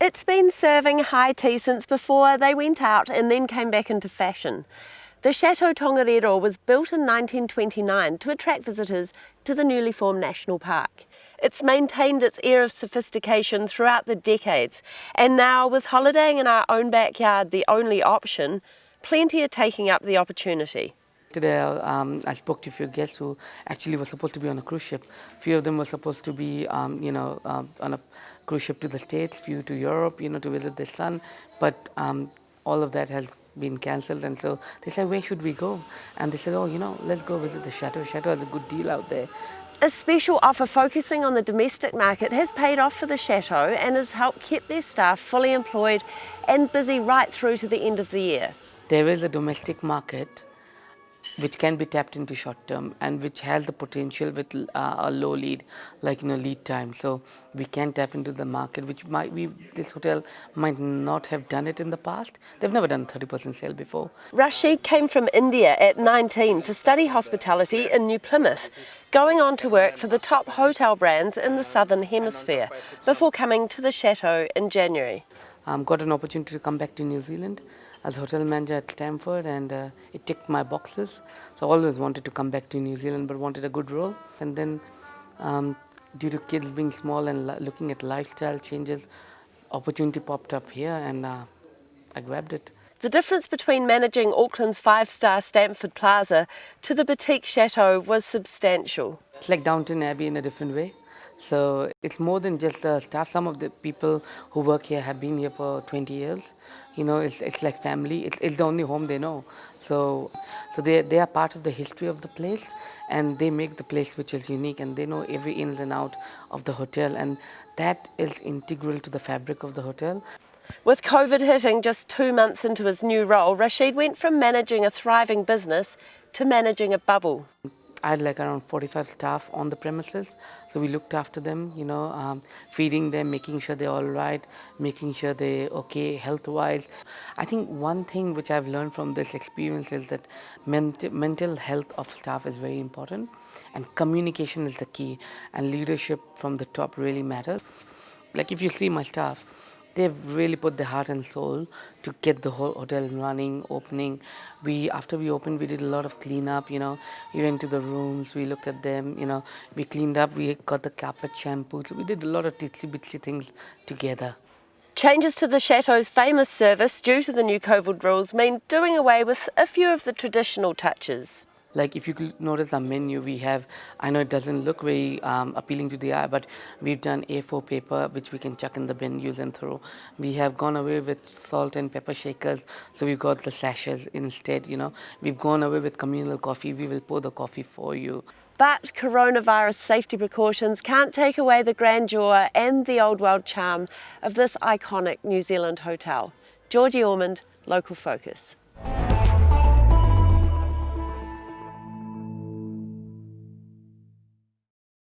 It's been serving high tea since before they went out and then came back into fashion. The Chateau Tongariro was built in 1929 to attract visitors to the newly formed national park. It's maintained its air of sophistication throughout the decades, and now with holidaying in our own backyard the only option, plenty are taking up the opportunity. Today I spoke to a few guests who actually were supposed to be on a cruise ship. A few of them were supposed to be on a cruise ship to the States, few to Europe, to visit their son. But all of that has been cancelled, and so they said, where should we go? And they said, let's go visit the Chateau. Chateau has a good deal out there. A special offer focusing on the domestic market has paid off for the Chateau and has helped keep their staff fully employed and busy right through to the end of the year. There is a domestic market which can be tapped into short term and which has the potential with a low lead, lead time. So we can tap into the market, which this hotel might not have done it in the past. They've never done 30% sale before. Rashid came from India at 19 to study hospitality in New Plymouth, going on to work for the top hotel brands in the Southern Hemisphere before coming to the Chateau in January. Got an opportunity to come back to New Zealand as hotel manager at Stamford, and it ticked my boxes. So I always wanted to come back to New Zealand, but wanted a good role. And then due to kids being small and looking at lifestyle changes, opportunity popped up here, and I grabbed it. The difference between managing Auckland's five-star Stamford Plaza to the boutique Chateau was substantial. It's like Downton Abbey in a different way. So it's more than just the staff. Some of the people who work here have been here for 20 years. It's like family. It's the only home they know. So they are part of the history of the place, and they make the place which is unique, and they know every in and out of the hotel, and that is integral to the fabric of the hotel. With COVID hitting just 2 months into his new role, Rashid went from managing a thriving business to managing a bubble. I had around 45 staff on the premises, so we looked after them, feeding them, making sure they're all right, making sure they're okay health-wise. I think one thing which I've learned from this experience is that mental health of staff is very important, and communication is the key, and leadership from the top really matters. If you see my staff, they've really put their heart and soul to get the whole hotel running, opening. After we opened, we did a lot of cleanup, We went to the rooms, we looked at them, We cleaned up, we got the carpet shampooed. So we did a lot of titsy-bitsy things together. Changes to the Chateau's famous service due to the new COVID rules mean doing away with a few of the traditional touches. If you could notice our menu, we have, I know it doesn't look very appealing to the eye, but we've done A4 paper, which we can chuck in the bin, use and throw. We have gone away with salt and pepper shakers, so we've got the sachets instead, We've gone away with communal coffee, we will pour the coffee for you. But coronavirus safety precautions can't take away the grandeur and the old world charm of this iconic New Zealand hotel. Georgie Ormond, Local Focus.